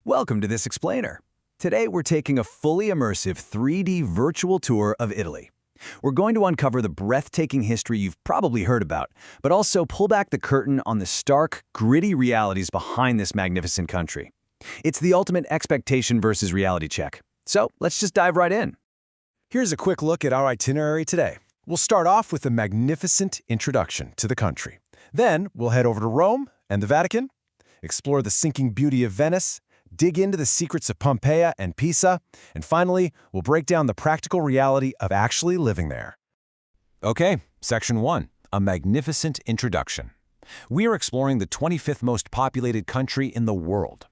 Welcome to this explainer. Today we're taking a fully immersive 3D virtual tour of Italy. We're going to uncover the breathtaking history you've probably heard about, but also pull back the curtain on the stark, gritty realities behind this magnificent country. It's the ultimate expectation versus reality check. So let's just dive right in. Here's a quick look at our itinerary today. We'll start off with a magnificent introduction to the country. Then we'll head over to Rome and the Vatican, explore the sinking beauty of Venice, dig into the secrets of Pompeii and Pisa, and finally, we'll break down the practical reality of actually living there. Okay, Section 1, a magnificent introduction. We are exploring the 25th most populated country in the world.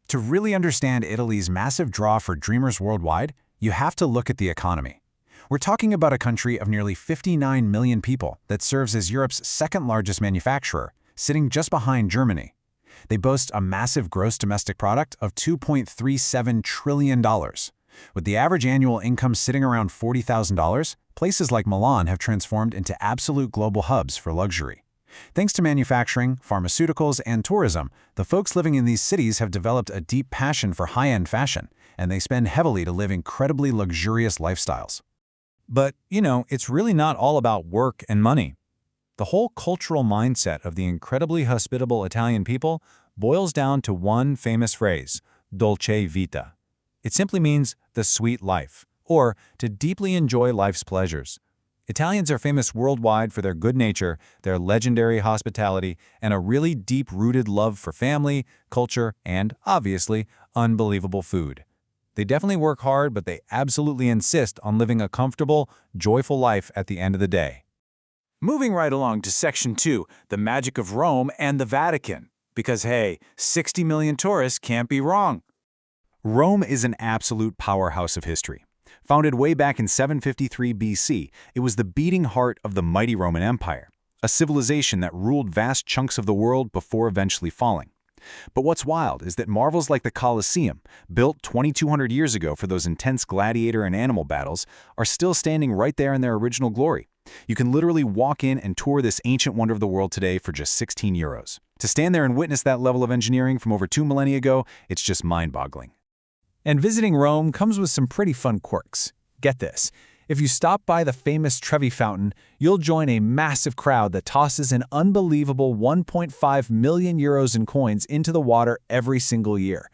To really understand Italy's massive draw for dreamers worldwide, you have to look at the economy. We're talking about a country of nearly 59 million people that serves as Europe's second-largest manufacturer, sitting just behind Germany. They boast a massive gross domestic product of $2.37 trillion. With the average annual income sitting around $40,000, places like Milan have transformed into absolute global hubs for luxury. Thanks to manufacturing, pharmaceuticals, and tourism, the folks living in these cities have developed a deep passion for high-end fashion, and they spend heavily to live incredibly luxurious lifestyles. But, it's really not all about work and money. The whole cultural mindset of the incredibly hospitable Italian people boils down to one famous phrase, dolce vita. It simply means the sweet life, or to deeply enjoy life's pleasures. Italians are famous worldwide for their good nature, their legendary hospitality, and a really deep-rooted love for family, culture, and, obviously, unbelievable food. They definitely work hard, but they absolutely insist on living a comfortable, joyful life at the end of the day. Moving right along to Section 2, the magic of Rome and the Vatican. Because hey, 60 million tourists can't be wrong. Rome is an absolute powerhouse of history. Founded way back in 753 BC, it was the beating heart of the mighty Roman Empire, a civilization that ruled vast chunks of the world before eventually falling. But what's wild is that marvels like the Colosseum, built 2,200 years ago for those intense gladiator and animal battles, are still standing right there in their original glory. You can literally walk in and tour this ancient wonder of the world today for just 16 euros. To stand there and witness that level of engineering from over 2 millennia ago, it's just mind-boggling. And visiting Rome comes with some pretty fun quirks. Get this. If you stop by the famous Trevi Fountain, you'll join a massive crowd that tosses an unbelievable 1.5 million euros in coins into the water every single year.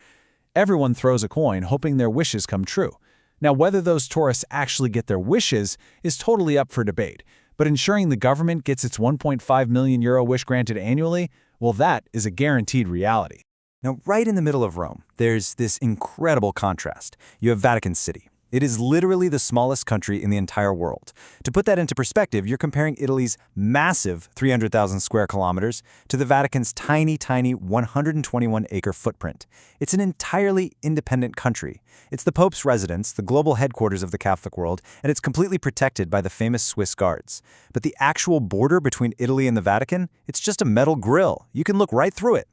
Everyone throws a coin hoping their wishes come true. Now, whether those tourists actually get their wishes is totally up for debate, but ensuring the government gets its 1.5 million euro wish granted annually, well, that is a guaranteed reality. Now, right in the middle of Rome, there's this incredible contrast. You have Vatican City. It is literally the smallest country in the entire world. To put that into perspective, you're comparing Italy's massive 300,000 square kilometers to the Vatican's tiny 121-acre footprint. It's an entirely independent country. It's the Pope's residence, the global headquarters of the Catholic world, and it's completely protected by the famous Swiss guards. But the actual border between Italy and the Vatican, it's just a metal grill. You can look right through it.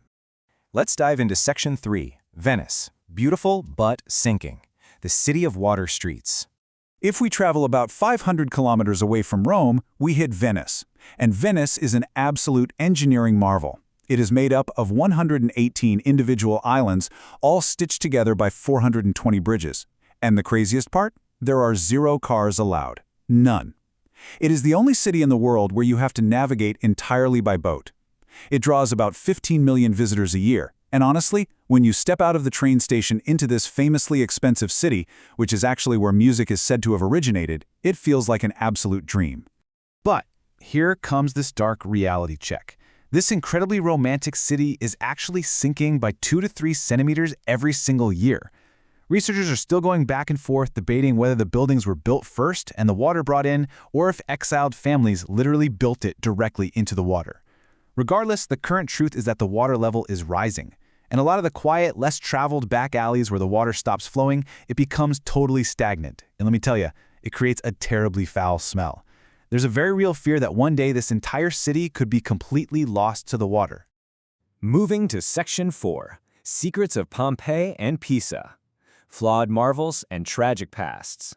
Let's dive into Section 3, Venice. Beautiful but sinking. The city of water streets. If we travel about 500 kilometers away from Rome, we hit Venice. And Venice is an absolute engineering marvel. It is made up of 118 individual islands, all stitched together by 420 bridges. And the craziest part? There are 0 cars allowed. None. It is the only city in the world where you have to navigate entirely by boat. It draws about 15 million visitors a year. And honestly, when you step out of the train station into this famously expensive city, which is actually where music is said to have originated, it feels like an absolute dream. But here comes this dark reality check. This incredibly romantic city is actually sinking by 2 to 3 centimeters every single year. Researchers are still going back and forth debating whether the buildings were built first and the water brought in, or if exiled families literally built it directly into the water. Regardless, the current truth is that the water level is rising. And a lot of the quiet, less traveled back alleys where the water stops flowing, it becomes totally stagnant. And let me tell you, it creates a terribly foul smell. There's a very real fear that one day this entire city could be completely lost to the water. Moving to Section 4, Secrets of Pompeii and Pisa. Flawed marvels and tragic pasts.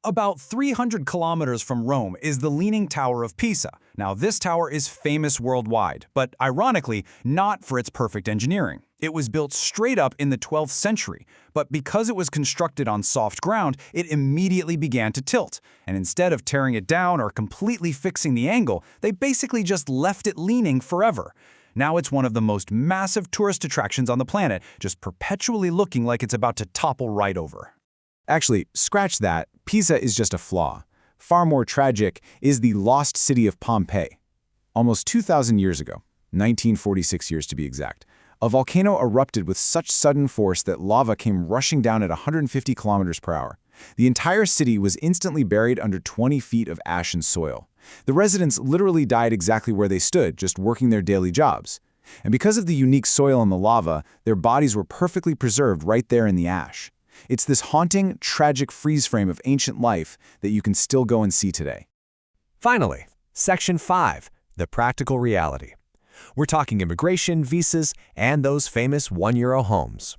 About 300 kilometers from Rome is the Leaning Tower of Pisa. Now, this tower is famous worldwide, but ironically, not for its perfect engineering. It was built straight up in the 12th century, but because it was constructed on soft ground, it immediately began to tilt. And instead of tearing it down or completely fixing the angle, they basically just left it leaning forever. Now it's one of the most massive tourist attractions on the planet, just perpetually looking like it's about to topple right over. Actually, scratch that. Pisa is just a flaw. Far more tragic is the lost city of Pompeii. Almost 2,000 years ago, 1946 years to be exact, a volcano erupted with such sudden force that lava came rushing down at 150 kilometers per hour. The entire city was instantly buried under 20 feet of ash and soil. The residents literally died exactly where they stood, just working their daily jobs. And because of the unique soil in the lava, their bodies were perfectly preserved right there in the ash. It's this haunting, tragic freeze frame of ancient life that you can still go and see today. Finally, Section 5, the practical reality. We're talking immigration, visas, and those famous €1 homes.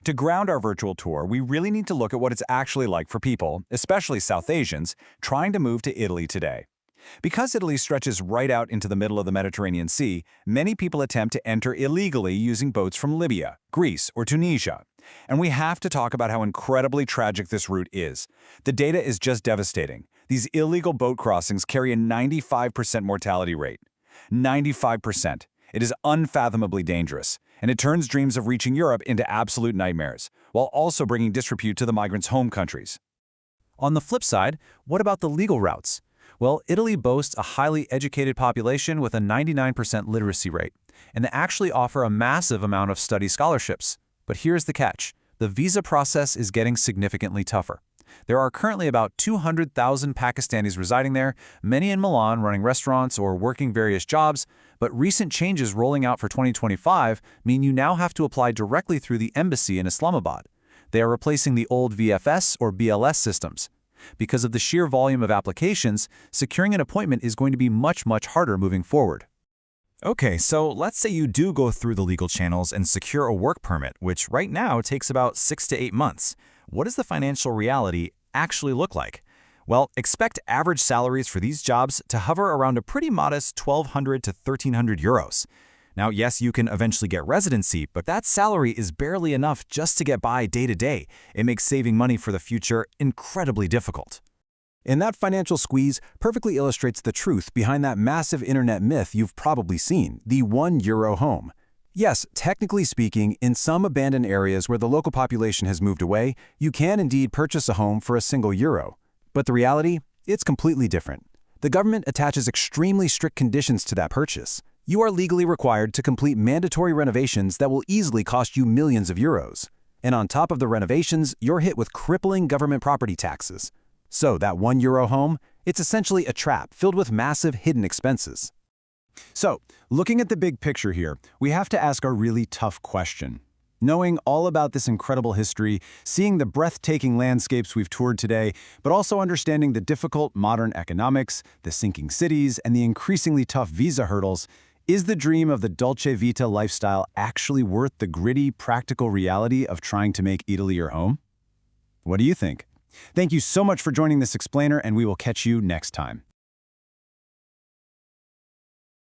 To ground our virtual tour, we really need to look at what it's actually like for people, especially South Asians, trying to move to Italy today. Because Italy stretches right out into the middle of the Mediterranean Sea, many people attempt to enter illegally using boats from Libya, Greece, or Tunisia. And we have to talk about how incredibly tragic this route is. The data is just devastating. These illegal boat crossings carry a 95% mortality rate. 95%. It is unfathomably dangerous, and it turns dreams of reaching Europe into absolute nightmares, while also bringing disrepute to the migrants' home countries. On the flip side, what about the legal routes? Well, Italy boasts a highly educated population with a 99% literacy rate, and they actually offer a massive amount of study scholarships. But here's the catch. The visa process is getting significantly tougher. There are currently about 200,000 Pakistanis residing there, many in Milan running restaurants or working various jobs, but recent changes rolling out for 2025 mean you now have to apply directly through the embassy in Islamabad. They are replacing the old VFS or BLS systems. Because of the sheer volume of applications, securing an appointment is going to be much harder moving forward. Okay, so let's say you do go through the legal channels and secure a work permit, which right now takes about 6 to 8 months. What does the financial reality actually look like? Well, expect average salaries for these jobs to hover around a pretty modest 1,200 to 1,300 euros. Now, yes, you can eventually get residency, but that salary is barely enough just to get by day to day. It makes saving money for the future incredibly difficult. And that financial squeeze perfectly illustrates the truth behind that massive internet myth you've probably seen, the €1 home. Yes, technically speaking, in some abandoned areas where the local population has moved away, you can indeed purchase a home for a single euro. But the reality? It's completely different. The government attaches extremely strict conditions to that purchase. You are legally required to complete mandatory renovations that will easily cost you millions of euros. And on top of the renovations, you're hit with crippling government property taxes. So that €1 home, it's essentially a trap filled with massive hidden expenses. So, looking at the big picture here, we have to ask a really tough question. Knowing all about this incredible history, seeing the breathtaking landscapes we've toured today, but also understanding the difficult modern economics, the sinking cities, and the increasingly tough visa hurdles, is the dream of the Dolce Vita lifestyle actually worth the gritty, practical reality of trying to make Italy your home? What do you think? Thank you so much for joining this explainer, and we will catch you next time.